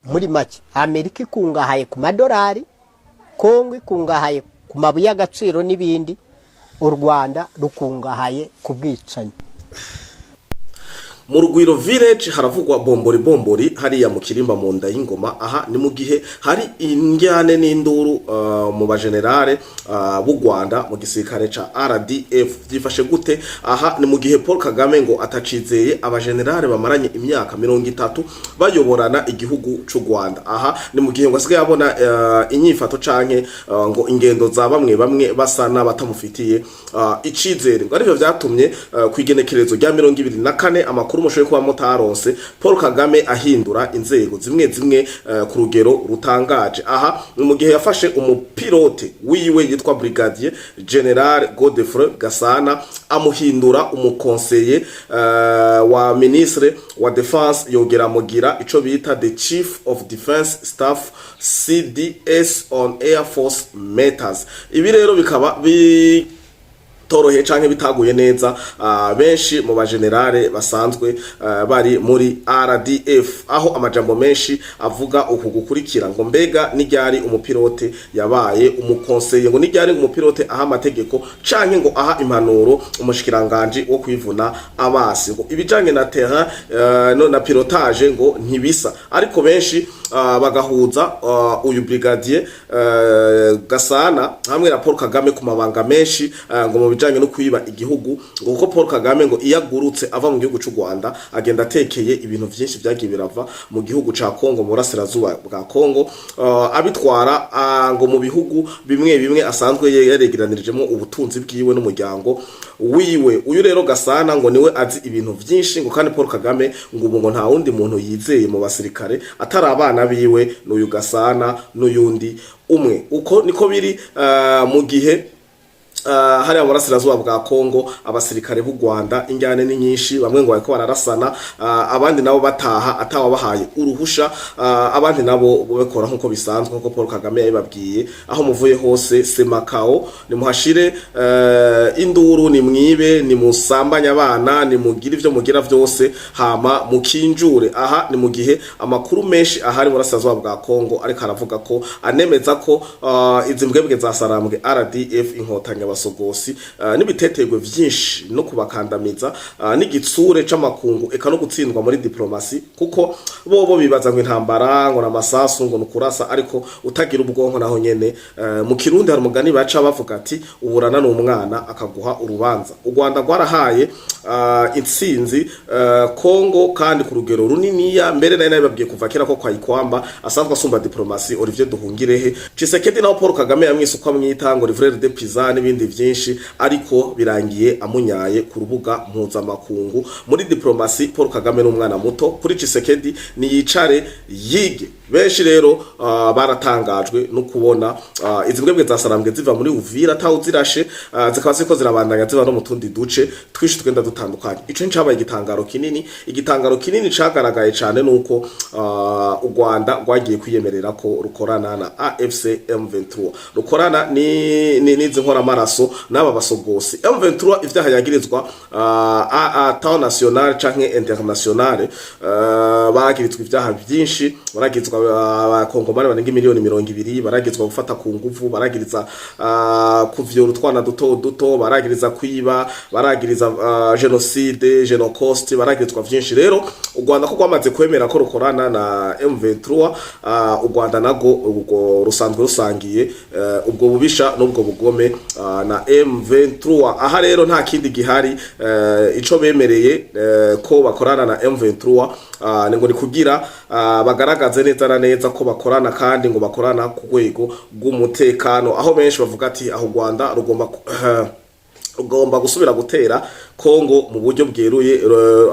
muri make Amerika ikungahaye ku madolari, Kongo ikungahaye ku mabuye y'agaciro n'ibindi, u Rwanda rukungahaye ku bwicanyi. Mu Rugwiro village haravugwa bombori hariya mu Kirimba mu nda y'ingoma. Aha ni mu gihe hari injyane n'induru mu bagenerale b'u Rwanda mu gisirikare ca RDF. Byifashe gute? Aha ni mu gihe Paul Kagame ngo atacizeye abagenerale bamaranye imyaka 30 bayoborana igihugu c'u Rwanda. Aha ni mu gihe ngo asigaye abona inyifato canke ngo ingendo za bamwe basana batamufitiye icizere. Ngo arivyo vyatumye kwigenekerezo rya 24 amakuru mushoye kuba mutaronse Paul Kagame ahindura inzego zimwe ku rugero rutangaje. Aha mu gihe yafashe umupilote wiwe yitwa Brigadier General Godefroy Gasana amuhindura umukonseye wa ministre wa defense yogera mugira ico bita the chief of defense staff CDS on air force matters. Ibi rero bikaba torohe canke bitaguye neza benshi mu bagenerale basanzwe bari muri RDF, aho amajambo menshi avuga uku gukurikira ngo mbega n'iryari umupilote yabaye umukonseye, ngo n'iryari umupilote aha amategeko canke ngo aha impanuro umushikiranganje wo kwivuna abasi, ngo ibijanye na terrain no na pilotage ngo ntibisa, ariko benshi bagahuza uyu Brigadier Gasana hamwe na Paul Kagame ku mabanga menshi ngo mu bijanye no kwiba igihugu, ngo kuko Paul Kagame ngo iyagurutse ava mu gihugu c'u Rwanda agenda atekeye ibintu byinshi byagiye birava mu gihugu ca Kongo mu burasirazuba bwa Kongo, abitwara ngo mu bihugu bimwe asanzwe yaregeranirijemo ubutunzi bwiwe n'umuryango wiwe. Uyu rero Gasana ngo niwe azi ibintu byinshi, ngo kandi Paul Kagame ngo ubu ngo nta wundi muntu yizeye mu basirikare atari abana biwe n'uyu Gasana n'uyundi umwe. Uko niko biri mu gihe hari abarasirazuba bwa Kongo abasirikare b'u Rwanda injyane ni nyinshi, bamwe ngo bariko bararasana, abandi nabo bataha atawa bahaye uruhusha, abandi nabo bakora nkuko bisanzwe nkuko Paul Kagame yababwiye aho muvuye hose semakao ni muhashire induru ni mwibe ni musambanya abana ni mugira ivyo mugira vyose hama mukinjure. Aha ni mu gihe amakuru menshi ahari mu burasirazuba bwa Kongo ariko aravuga ko anemeza ko izi mbwebwe za Sarambwe RDF inkotanya basogosi n'ibitetegwe vyinshi no kubakandamiza n'igitsure c'amakungu eka no gutsindwa muri diplomasi, kuko bobo bibaza ngo intambara ngo namasasu ngo nukurasa, ariko utagira ubwonko naho nyene mu Kirundi hari umugani baca bavuga ati uburana n'umwana akaguha urubanza. U Rwanda gwarahaye intsinzi Kongo kandi ku rugero runini ya mbere nayo babwiye kuva kera ko kwayikwamba asanzwe asumba diplomasi Olivier Duhungirehe. Tshisekedi naho Paul Kagame yamwisuka mw'itango Livre de Pizza n'ibindi vyinshi, ariko birangiye amunyaye ku rubuga mpuzamakungu. Muri diplomasi Paul Kagame n'umwana muto, kuri Tshisekedi ni yicare yige. Benshi rero baratangajwe no kubona izi mbwebwe za Sarambwe ziva muri Uvira taho zirashe zikaba ziko zirabandanya ziba no mu tundi duce twishi twenda dutandukanye. Ico ncabaye igitangaro kinini cagaragaye cyane nuko u Rwanda rwagiye kwiyemerera ko rukorana na AFC M23, rukorana nizi nkora maraso n'aba basogosi. M23 ivyaha yagirizwa Town National canke International, bagirizwa ivyaha byinshi, baragizwa abakongomani barenga miliyoni 200, baragizwa gufata ku nguvu, baragiriza kuvyora utwana duto, baragiriza kwiba, baragiriza genocide, genocost, baragirizwa vyinshi. Rero u Rwanda ko kwamaze kwemera ko rukorana na M23, u Rwanda nago ubwo rusanzwe rusangiye ubwo bubisha n'ubwo bugome na M23. Aha rero nta kindi gihari, ico bemereye ko bakorana na M23 ngo ni kugira bagaragaze neza na neza ko bakorana, kandi ngo bakorana ku rwego rw'umutekano, aho benshi bavuga ati aho Rwanda rugomba gusubira gutera Kongo mu buryo bweruye,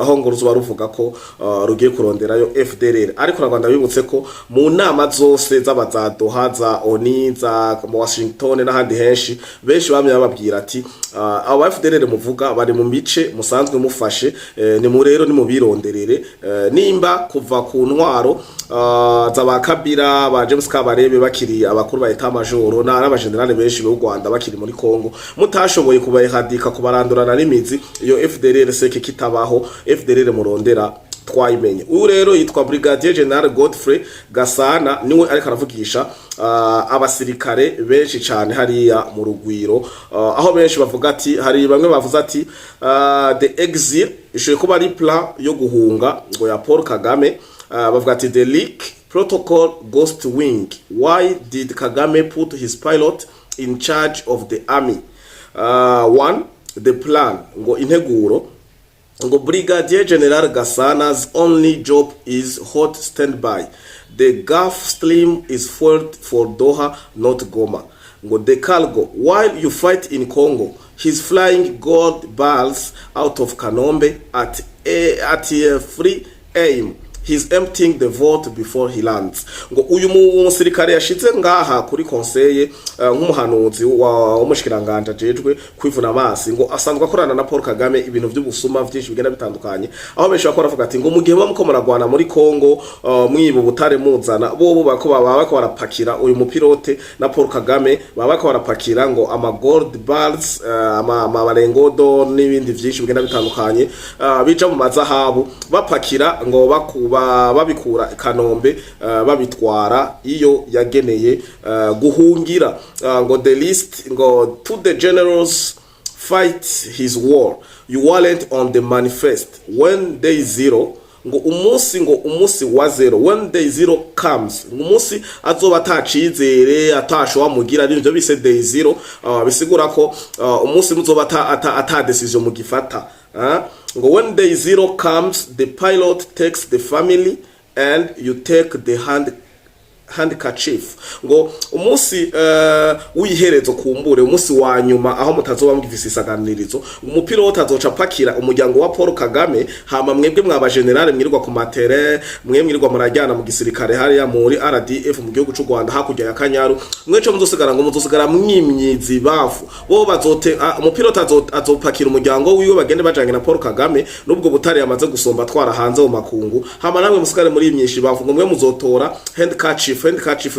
aho ngo ruzuba ruvuga ko rugiye kuronderayo FDLR. Ariko Rwanda bibutse ko mu nama zose z'abazadoha za ONU za Washington n'ahandi henshi benshi bamye bababwira ati aba FDLR muvuga bari mu mice musanzwe mufashe, ni mu rero ni mu bironderere nimba kuva ku ntwaro z'abakabira ba James Kabarebe bakiri abakuru ba etat major n'abagenerale benshi b'u Rwanda bakiri muri Kongo, mutashoboye kubayihadika kubarandurana n'imizi iyo FDLR seke kitabaho. FDLR murondera twayimenye. Uyu rero yitwa Brigadier General Godfrey Gasana, niwe ariko aravugisha abasirikare benshi cyane hariya mu Rugwiro, aho benshi bavuga ati, hari bamwe bavuze ati the exit ishoye kuba ari plan yo guhunga ngo ya Paul Kagame. Bavuga ati the leak protocol ghost wing, why did Kagame put his pilot in charge of the army? One, the plan ngo integuro ngo Brigadier General Gasana's only job is hot standby. The Gulf Stream is fueled for Doha, not Goma. Ngo the cargo, while you fight in Congo, he's flying gold balls out of Kanombe at free aim. He's emptying the vault before he lands. Ngo uyu musirikare yashitse ngaha kuri conseil nk'umuhanuzi w'umushikiranganje ajejwe kwivuna amazi, ngo asanzwe akorana na Paul Kagame ibintu by'ubusuma byinshi bigenda bitandukanye, aho benshi bakora bavuga ati ngo mu gihe bamuko muragwana muri Congo mwibu butare muzana bo bako bako barapakira uyu mupilote na Paul Kagame bako barapakira ngo ama gold bars amarengodo n'ibindi byinshi bigenda bitandukanye bija mu mazahabu bapakira ngo babikura Kanombe babitwara iyo yageneye guhungira. Ngo the list ngo to the generals fight his war, you weren't on the manifest when day zero. Ngo umunsi wa zero, when day zero comes, umunsi azoba atacizere atasho amugira n'ibyo bise day zero, bisigura ko umunsi muzoba ata decision mugifata. Ngo when day zero comes, the pilot takes the family and you take the handkerchief. Ngo umunsi wiherezo kumbure, umunsi wa nyuma aho mutazoba mugifise isaganirizo, umupilota azoca pakira umuryango wa Paul Kagame, hama mwebwe mwaba general mwirirwa ku matere, mwirirwa murajyana mu gisirikare hariya muri RDF mu gihugu cy'u Rwanda hakurya ya Kanyaru, mweco muzosigara ngo muzosigara mwimyizi bafu bo bazote umupilota azopakira umuryango wiwe bagende bajanye na Paul Kagame nubwo butari yamaze gusomba twara hanze mu makungu, hama namwe musigare muri imyishi bafu ngo mwe muzotora handkerchief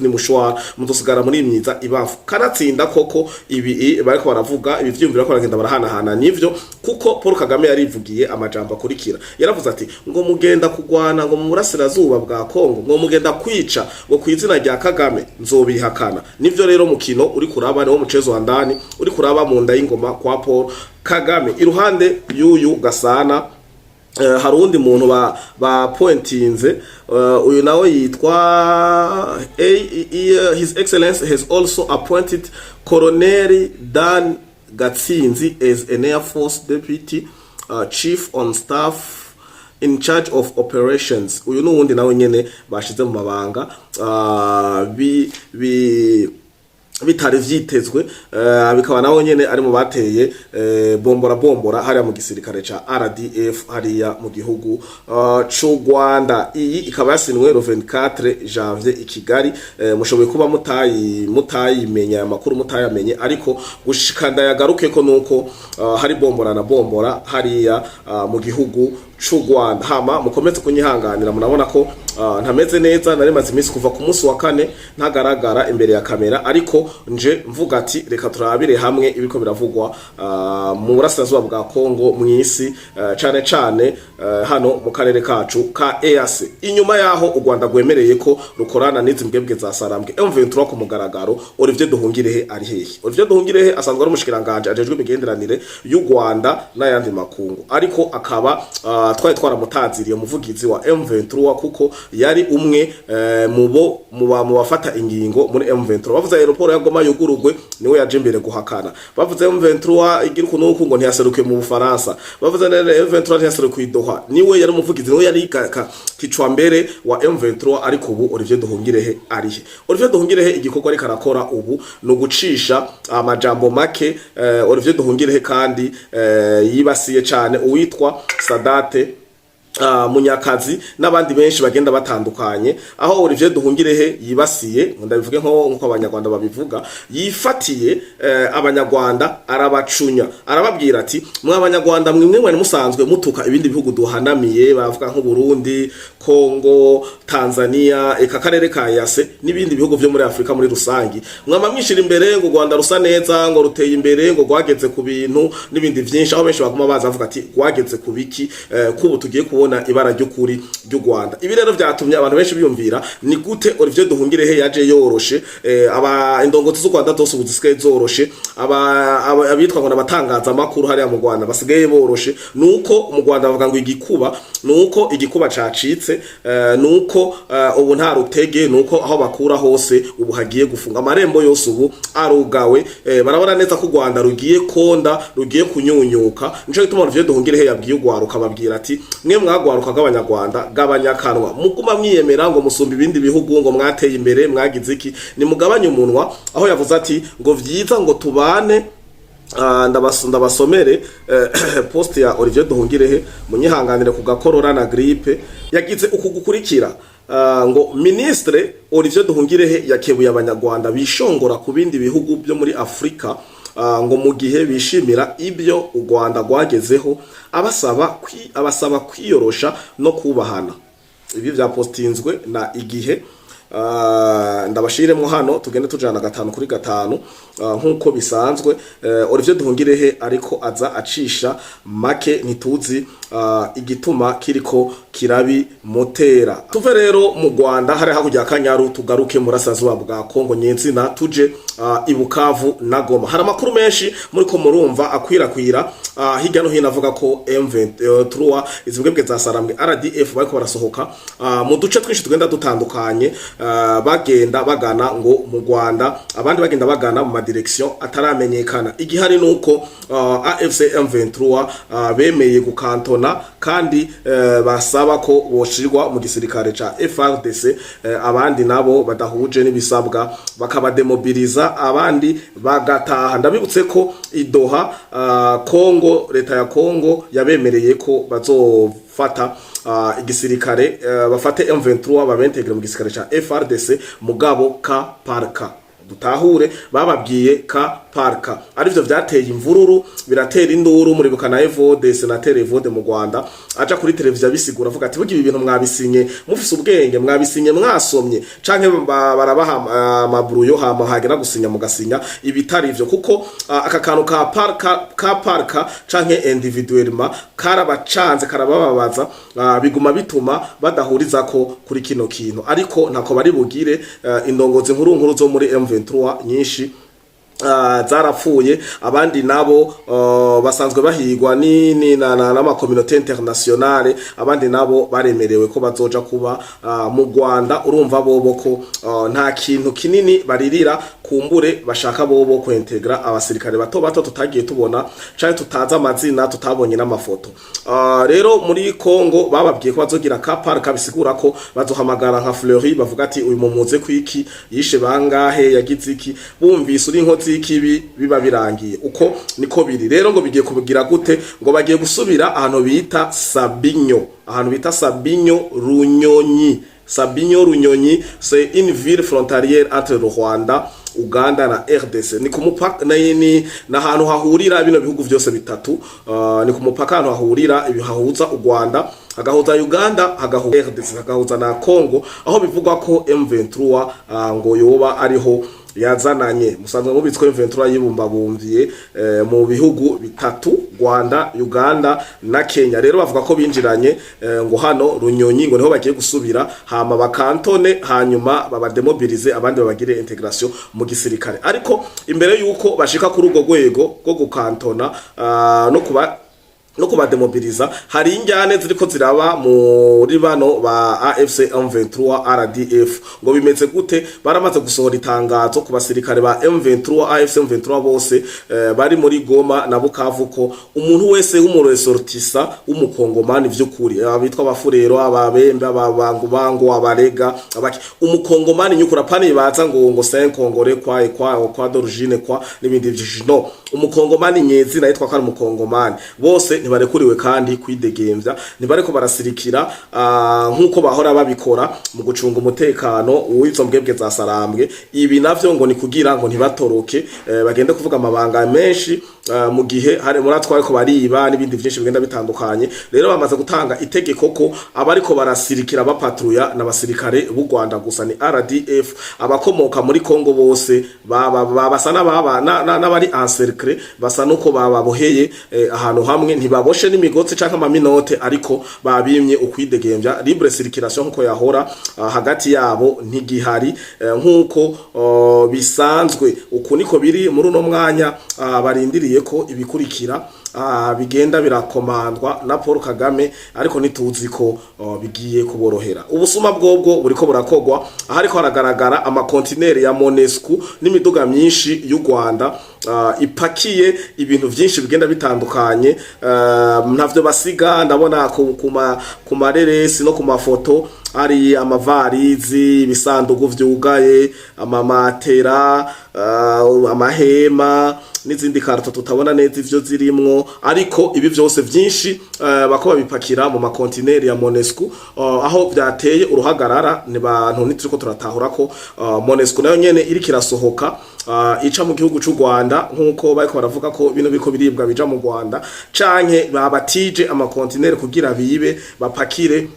ni mushwara muzosigara muri imyiza ibafu. Kanatsinda koko ibi bariko baravuga ibi vyumvira ko baragenda barahanahana nivyo, kuko Paul Kagame yarivugiye amajambo akurikira, yaravuze ati ngo mugenda kugwana ngo mu burasirazuba bwa Kongo, ngo mugenda kwica ngo kwizina rya Kagame nzobihakana. Nivyo rero mukino uri kuraba no mucezo wa ndani uri kuraba mu nda y'ingoma kwa Paul Kagame. Iruhande y'uyu Gasana hari undi muntu ba pointinze, uyu nawe yitwa His Excellency has also appointed Colonel Dan Gatsinzi as an Air Force Deputy Chief on Staff in charge of operations. Uyu nuwundi nawe nyene bashize mu mabanga bitari vyitezwe, bikaba nawo nyene ari mu bateye bombora hariya mu gisirikare ca RDF hariya mu gihugu c'u Rwanda. Iyi ikaba yasinwe 24 janvier i Kigali. Mushoboye kuba mutayimenya amakuru mutayamenye, ariko gushikanda yagaruke ko nuko hari bombora hariya mu gihugu c'u Rwanda. Hama mukomeze kunyihanganira, munabona ko ntameze neza, narimaze iminsi kuva ku munsi wa kane ntagaragara imbere ya kamera, ariko nje mvuga ati reka turabire hamwe ibiko biravugwa mu burasirazuba bwa Kongo, mwisi cane hano mu karere kacu ka EAC. Inyuma yaho u Rwanda gwemereye ko rukorana n'izi mbwebwe za Sarambwe M23 ku mugaragaro, Olivier Nduhungirehe ari hehe? Olivier Nduhungirehe asanzwe ari umushikiranganje ajejwe imigenderanire y'u Rwanda n'ayandi makungu, ariko akaba twari twaramutaziriye umuvugizi wa M23 kuko yari umwe mu bafata ingingo muri M23. Bavuze aeroport ya Goma yugurugwe niwe yaje imbere guhakana. Bavuze M23 igira kunuko ngo ntiyaseruke mu Bufaransa. Bavuze M23 ntiyaseruke i Doha, niwe yari umuvugizi, niwe yari kicwa mbere wa M23. Ariko ubu Olivier Nduhungirehe arihe? Olivier Nduhungirehe igikorwa ari karakora ubu no gucisha amajambo make. Olivier Nduhungirehe kandi yibasiye cyane uwitwa Sadate Munyakazi n'abandi benshi bagenda batandukanye, aho Olivier Nduhungirehe yibasiye, ndabivuge nko abanyarwanda babivuga, yifatiye abanyarwanda arabacunya, arababwira ati mwa abanyarwanda mwimwe mwari musanzwe mutuka ibindi bihugu duhanamiye, bavuga nko Burundi, Kongo, Tanzania, eka karere ka EAC n'ibindi bihugu byo muri Afrika muri rusangi, mwama mwishira imbere ngo Rwanda rusa neza, ngo ruteye imbere, ngo gwageze ku bintu n'ibindi byinshi, aho benshi baguma baza bavuga ati gwageze ku biki, kubu tugiye kubona ahabona ibara ry'ukuri ry'u Rwanda. Ibi rero byatumye abantu benshi biyumvira ni gute Olivier Nduhungirehe yaje yoroshe, indongozi z'u Rwanda zose ubu zisigaye zoroshe, abitwa ngo nabatangaza amakuru hariya mu Rwanda basigaye boroshe. Nuko mu Rwanda bavuga ngo igikuba, nuko igikuba cacitse, nuko ubu nta rutege, nuko aho bakura hose ubu hagiye gufunga, amarembo yose ubu arugawe. Barabona neza ko u Rwanda rugiye konda, rugiye kunyunyuka. Nico gituma Olivier Nduhungirehe yabwiye ugwaruka, babwira ati mwe mwagwaruka g'abanyarwanda gabanyakanwa, muguma mwiyemera ngo musumba ibindi bihugu, ngo mwateye imbere, mwagize iki, ni mugabanye umunwa. Aho yavuze ati ngo vyiza ngo tubane. Ndabasomere post ya Olivier Nduhungirehe, munyihanganire ku gakorora na grippe. Yagize uku gukurikira, ngo Ministre Olivier Nduhungirehe yakebuye abanyarwanda bishongora ku bindi bihugu byo muri Afrika, ngo mu gihe bishimira ibyo u Rwanda rwagezeho, abasaba kwiyorosha no kubahana. Ibi byapostinzwe na Igihe. Ndabashiremo hano tugende tujana 5 kuri 5 nkuko bisanzwe. Olivier Nduhungirehe ariko aza acisha make, ntituzi igituma kiriko kirabi motera. Tuve rero mu Rwanda hari hakujya Kanyaru, tugaruke mu Burasirazuba bwa Kongo nyenzina, tuje i Bukavu na Goma. Hari amakuru menshi muri ko murumva akwirakwira hirya no hino avuga ko M23 izibwebwe za Sarambwe RDF bariko barasohoka mu duce twinshi tugenda dutandukanye, bagenda bagana ngo mu Rwanda, abandi bagenda bagana mu direction ataramenyekana. Igihari nuko AFC M23 bemeye gukantona kandi basaba ko boshirwa mu gisirikare ca FARDC, abandi nabo badahuje n'ibisabwa bakabademobiliza, abandi bagataha. Ndabibutse ko idoha Kongo, leta ya Kongo yabemereye ko bazofata igisirikare, bafate M23 babentegere mu gisirikare ca FARDC mugabo ka parka. Dutahure bababwiye ka parka, arivyo vyateye imvururu, biratera induru. Muri bukana Evode, senateri Evode mu Rwanda aja kuri televiziyo bisigura avuga ati bugi ibintu mwabisinye mufise ubwenge, mwabisinye mwasomye, canke barabaha amabruyo hama hagera gusinya mugasinya ibitari ivyo, kuko aka kantu ka parka canke individuellement karabacanze, karabababaza, biguma bituma badahuriza ko kuri kino kintu. Ariko ntako bari bugire, indongozi nkuru zo muri M23 nyinshi zarapfuye, abandi nabo basanzwe bahigwa n'ama communauté internationale, abandi nabo baremerewe ko bazoja kuba mu Rwanda. Urumva bobo ko nta kintu kinini baririra, kumbure bashaka bobo kwintegra abasirikare bato bato tutagiye tubona cyane tutaza amazina, tutabonye n'amafoto. Rero muri Kongo bababwiye ko bazogira ka parka, bisigura ko bazohamagara nka Fleury bavuga ati uyu mumuze kwiki, yishe bangahe, yagize iki, bumvise uri inkozi ikibi biba birangiye. Uko niko biri rero, ngo bigiye kubugira gute, ngo bagiye gusubira ahantu bita Sabinyo Runyonyi. Sabinyo Runyonyi, c'est une ville frontalière entre le Rwanda, Uganda na RDC. Ni kumupaka na hantu hahurira bino bihugu byose bitatu. Ni kumupaka hantu hahurira ibihahuza u Rwanda, hagahuza Uganda, hagahuza RDC, hagahuza na Congo, aho bivugwa ko M23 ngo yoba ariho yazananye. Musanzwe mubitswe M23 yibumbabumviye mu bihugu bitatu, Rwanda, Uganda na Kenya. Rero bavuga ko binjiranye ngo hano Runyonyi, ngo niho bagiye gusubira, hama bakantone, hanyuma babademobilize, abandi babagire integration mu gisirikare. Ariko imbere yuko bashika kuri urwo rwego rwo gukantona no kubademobiliza, hari injyane ziriko ziraba muri bano ba AFC M23 RDF. Ngo bimeze gute? Baramaze gusohora itangazo ku basirikare ba M23 AFC M23 bose bari muri Goma na Bukavu ko umuntu wese w'umuresortisa w'umukongomani vy'ukuri, abitwa abafurero, ababembe, ababangu, abarega, abaki umukongomani nyukura pani baza ngo senkongore kwa d'origine kwa n'ibindi vy'ino, umukongomani nyezi na yitwa ko ari umukongomani, bose ntibarekuriwe kandi kwidegemvya, ntibareko barasirikira nkuko bahora babikora mu gucunga umutekano w'izo mbwebwe za Sarambwe. Ibi navyo ngo ni kugira ngo ntibatoroke, bagende kuvuga amabanga menshi mu gihe hari muri atwaye ko bariba n'ibindi byinshi bigenda bitandukanye. Rero bamaze gutanga itegeko ko abariko barasirikira bapatruya n'abasirikare b'u Rwanda gusa ni RDF, abakomoka muri Kongo bose basa n'abari encerclé, basa nuko bababoheye ahantu hamwe, ntibaboshe n'imigotsi canke amaminote, ariko babimye ukwidegembya libre circulation nkuko yahora hagati yabo ntigihari nkuko bisanzwe. Uku niko biri muri uno mwanya barindiriye ko ibikurikira bigenda birakomandwa na Paul Kagame, ariko nituzi ko bigiye kuborohera. Ubusuma bwobwo buriko burakogwa, ahariko haragaragara amakontineri ya Monesco n'imiduga myinshi y'u Rwanda ipakiye ibintu byinshi bigenda bitandukanye, ntavyo basiga. Ndabona ku mareresi no ku mafoto ari amavarizi, ibisandugu vyugaye, amamatera, amahema n'izindi karto tutabona neza ivyo zirimwo, ariko ibi byose byinshi bako babipakira mu makontineri ya Monesco, aho byateye uruhagarara. Ni bantu nituriko turatahura ko Monesco nayo nyene iri kirasohoka ica mu gihugu cy'u Rwanda, nkuko bariko baravuga ko bino biko biribwa bija mu Rwanda, canke babatije amakontineri kugira bibe bapakire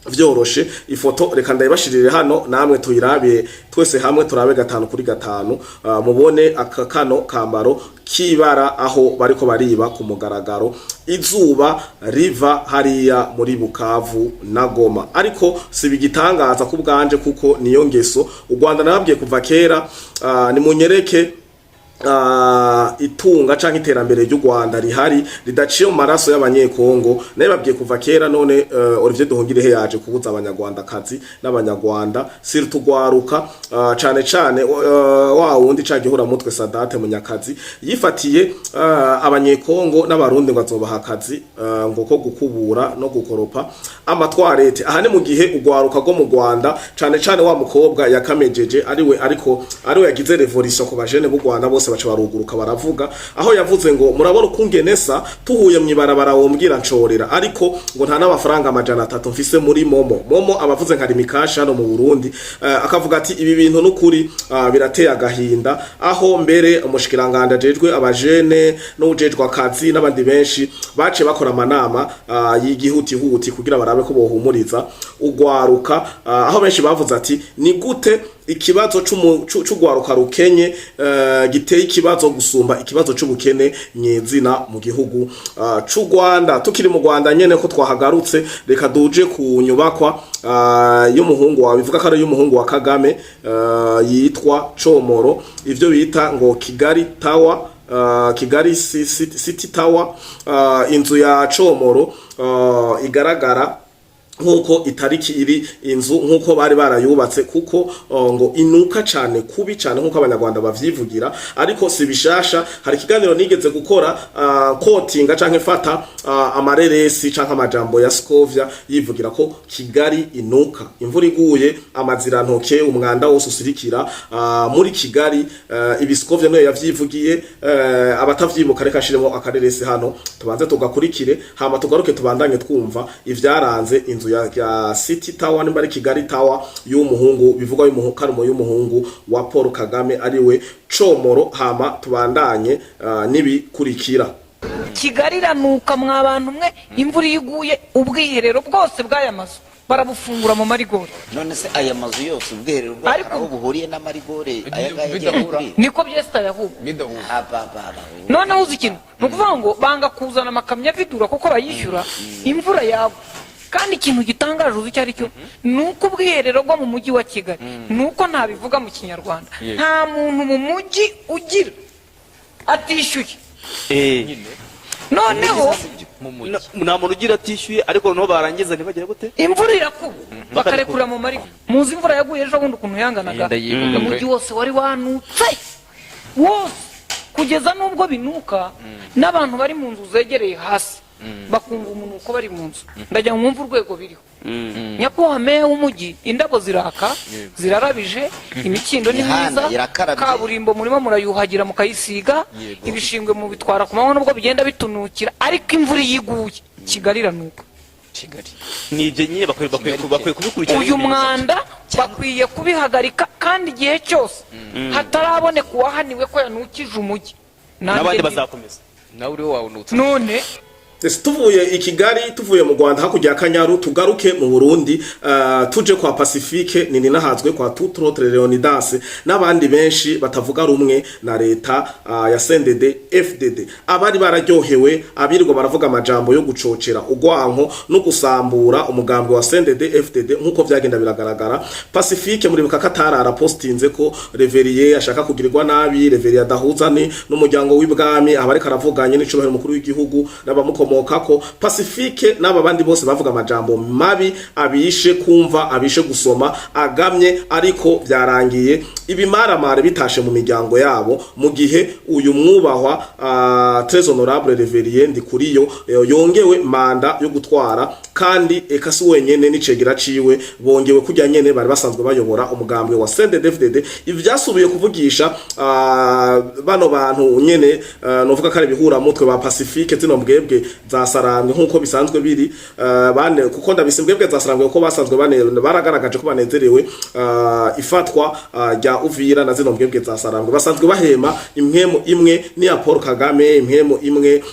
vyoroshe. Ifoto reka ndayibashirire hano namwe tuyirabe twese hamwe, turabe 5x5 mubone akakano kambaro kibara aho bariko bariba ku mugaragaro, izuba riva hariya muri Bukavu na Goma. Ariko sibigitangaza ku bwanje kuko niyo ngeso u Rwanda nababwiye kuva kera. Ni munyereke itunga canke iterambere ry'u Rwanda rihari ridaciye mu maraso y'abanyekongo. Naye babwiye kuva kera, none Olivier Duhungirehe yaje kubuza abanyarwanda kazi n'abanyarwanda sirtugwaruka cane cane wa wundi cagihura mutwe Sadate Munyakazi yifatiye abanyekongo n'abarundi ngo azobaha akazi ngo ko gukubura no gukoropa amatwarete. Aha ni mu gihe ugwaruka go mu Rwanda cane cane wa mukobwa yakamejeje ariwe yagize revolution ku bajene b'u Rwanda bose baca baruguruka baravuga, aho yavuze ngo murabona ukungenesa tuhuye mwibarabara wombwira ncorera, ariko ngo nta n'amafaranga 300 mfise muri momo abavuze nka rimikasha hano mu Burundi. Akavuga ati ibi bintu n'ukuri birateye agahinda, aho mbere umushikiranganda jejwe abajene n'ujejwe akazi n'abandi benshi bace bakora amanama yigihuti kugira barabe ko bohumuriza ugwaruka, aho benshi bavuze ati ni gute ikibazo c'ugwaruka rukenye giteye ikibazo gusumba ikibazo c'ubukene nyezina mu gihugu c'u Rwanda. Tukiri mu Rwanda nyene ko twahagarutse, reka duje ku nyubakwa y'umuhungu wa bivuga ko ari y'umuhungu wa Kagame yitwa Comoro, ivyo bita ngo Kigali Tower, Kigali City Tower. Inzu ya Comoro igaragara nkuko itariki iri inzu nkuko bari barayubatse, kuko ngo inuka cyane kubi cyane nkuko abanyarwanda bavyivugira. Ariko sibishasha, hari kiganiro nigeze gukora kotinga canke fata amareresi canke amajambo ya Scovia yivugira ko Kigali inuka, imvura iguye amazira ntoke umwanda wose usirikira muri Kigali. Ibi Scovia no yavyivugiye, abatavyibuka reka shiremo akareresi hano tubanze tugakurikire, hama tugaruke tubandanye twumva ivyaranze inzu ya City Tower nimbari Kigali Tower y'umuhungu bivugwa y'umuhungu wa Paul Kagame ariwe Comoro. Hama tubandanye nibikurikira. Kigali ranuka mwabantu mwe, imvura iguye ubwiherero bwose bw'aya mazu barabufungura mu marigore. None se aya mazu yose ubwiherero bw'aho buhuriye na marigore niko byesta yahuba. None uzi ikintu nukuvuga ngo banga kuzana amakamya vidura kuko bayishyura imvura yabo. Kandi ikintu gitangaje uzi cyari cyo nuko ubwiherero bwo mu mujyi wa Kigali nuko ntabivuga mu Kinyarwanda, nta muntu mu mujyi ugira atishyuye. Noneho nta muntu ugira atishyuye, ariko no barangiza ntibagira gute imvura irakuba bakarekura mu mariko. Muzi imvura yaguye ejo bundi ukuntu yanganaga, umujyi wose wari wanutse wose, kugeza nubwo binuka n'abantu bari mu nzu zegereye hasi bakumva umuntu uko bari mu nzu. Ndajya mwumva urwego biriho. Nyakubahwa meya w'umujyi, indabo ziraka zirarabije, imikindo ni myiza, kaburimbo murimo murayuhagira mukayisiga, ibishingwe mu bitwara ku manywa nubwo bigenda bitunukira, ariko imvura yiguye Kigali iranuka. nibyo nyine bakwiye kubikurikirana. Uyu mwanda bakwiye kubihagarika, kandi igihe cyose hataraboneka uwahaniwe ko yanukije umujyi. N'abandi bazakomeza. nawe uri wawunutse none tuvuye i Kigali tuvuye mu Rwanda hakurya ya Kanyaru tugaruke mu Burundi tuje kwa Pacifique nini nahazwe kwa Tutrotre Leonidas n'abandi benshi batavuga rumwe na leta ya CNDD FDD abari bararyohewe abirirwa baravuga amajambo yo gucocera ugwanko no gusambura umugambwe wa CNDD FDD nkuko vyagenda biragaragara. Pacifique muri bukakatarara postinze ko Reveriye ashaka kugirirwa nabi, Reveriye adahuzane n'umuryango w'ibwami abari karavuganye n'icubahiro mukuru w'igihugu n'abamuko kako Pacifique n'aba bandi bose bavuga amajambo mabi abishe kumva abishe gusoma agamye ariko byarangiye ibimaramare bitashe mu miryango yabo mu gihe uyu mwubahwa très honorable Reveriye Ndikuriyo yongewe manda yo gutwara kandi ekasi wenyene n'icegera ciwe bongewe kujya nyene bari basanzwe bayobora umugambwe wa CNDD-FDD ivyasubiye kuvugisha bano bantu nyene novuga kare bihura mutwe ba Pacifique zino mbwebwe zasarambwe nkuko bisanzwe biri bane kuko ndabisimbwebwe zasarambwe kuko basanzwe baragaragaje ko banezerewe ifatwa rya Uvira na zino mbwebwe zasarambwe basanzwe bahema impwemo imwe ni ya Paul Kagame impwemo imwe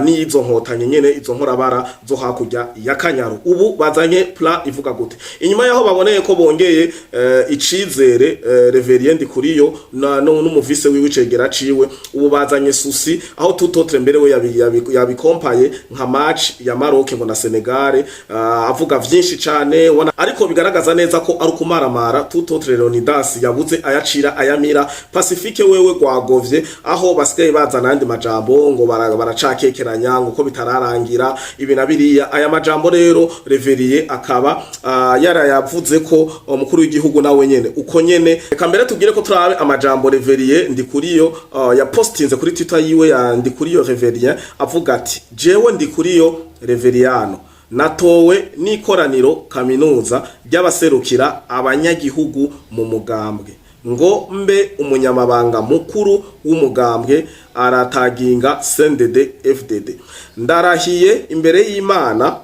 ni izo nkotanye nyene izo nkorabara zo hakurya ya Kanyaru ubu bazanye plan ivuga gute inyuma yaho baboneye ko bongeye icizere Reveriye Ndikuriyo n'umuvise w'icegera ciwe ubu bazanye susi aho Tutotre mbere we yabikompaye nka match ya Maroc ngo na Senegal avuga vyinshi cyane ariko bigaragaza neza ko ari kumaramara Tutotre Leonidas yabuze ayacira ayamira Pacifique wewe gwagovye aho basigaye bazana andi majambo ngo baracakekeranya ngo ko bitararangira ibi nabiriya aya majambo rero Reveriye akaba yarayavuze ko umukuru w'igihugu nawe nyene uko nyene reka mbere tugire ko turabe amajambo Reveriye Ndikuriyo ya postinze kuri Twitter yiwe ya Ndikuriyo Reveriye avuga ati jewe Ndikuriyo Reveriyano natowe n'ikoraniro kaminuza ry'abaserukira abanyagihugu mu mugambwe ngo mbe umunyamabanga mukuru w'umugambwe arataginga CNDD FDD ndarahiye imbere y'Imana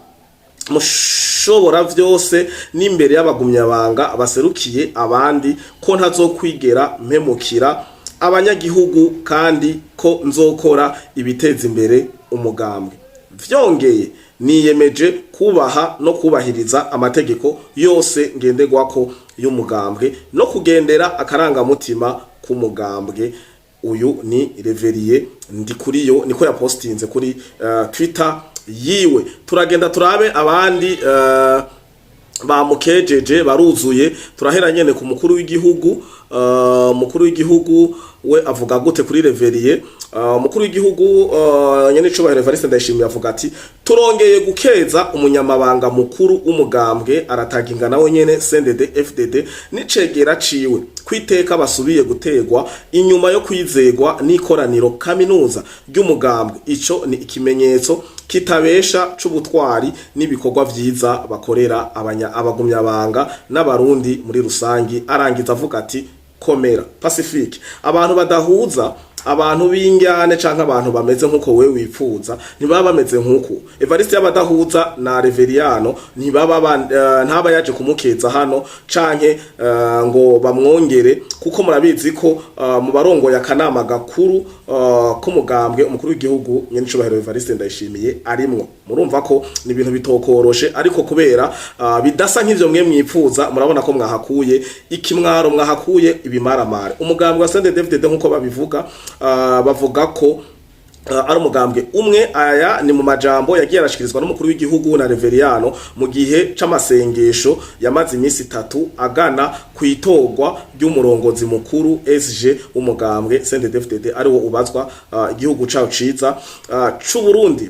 mushobora vyose n'imbere y'abagumyabanga baserukiye abandi ko ntazokwigera mpemukira abanyagihugu kandi ko nzokora ibiteza imbere umugambwe vyongeye niyemeje kubaha no kubahiriza amategeko yose ngenderwako y'umugambwe no kugendera akarangamutima k'umugambwe uyu ni Reveriye Ndikuriyo niko ya postinze kuri Twitter yiwe turagenda turabe abandi bamukejeje baruzuye turahera nyene ku mukuru w'igihugu we avuga gute kuri Reveriye umukuru w'igihugu nyene cubahiro Evariste Ndayishimiye avuga ati turongeye gukeza umunyamabanga mukuru w'umugambwe arataginga nawe nyene CNDD FDD n'icegera ciwe kwiteka basubiye gutegwa inyuma yo kwizegwa n'ikoraniro kaminuza ry'umugambwe ico ni ikimenyetso kitabesha c'ubutwari n'ibikorwa vyiza bakorera abagumyabanga n'abarundi muri rusangi arangiza avuga ati komera Pacifique abantu badahuza abantu b'ingyane canke abantu bameze nkuko we wipfuza ntibaba bameze nkuko Evariste y'abadahuza na Reveriyano ntaba yaje kumukeza hano canke ngo bamwongere kuko murabizi ko mu barongo ya kanama gakuru ko mugambwe umukuru w'igihugu nyene cubahiro Evariste Ndayishimiye arimwo murumva ko ni ibintu bitokoroshe ariko kubera bidasa nk'ivyo mwe mwipfuza murabona ko mwahakuye ikimwaro mwahakuye ibimaramare umugambwe wa CNDD-FDD nkuko babivuga bavuga ko ari umugambwe umwe aya ni mu majambo yagiye arashikirizwa n'umukuru w'igihugu na Reveriyano mu gihe c'amasengesho yamaze iminsi 3 agana kwitogwa ry'umurongozi mukuru SG umugambwe CNDD-FDD ari wo ubazwa igihugu cawo ciza c'u Burundi.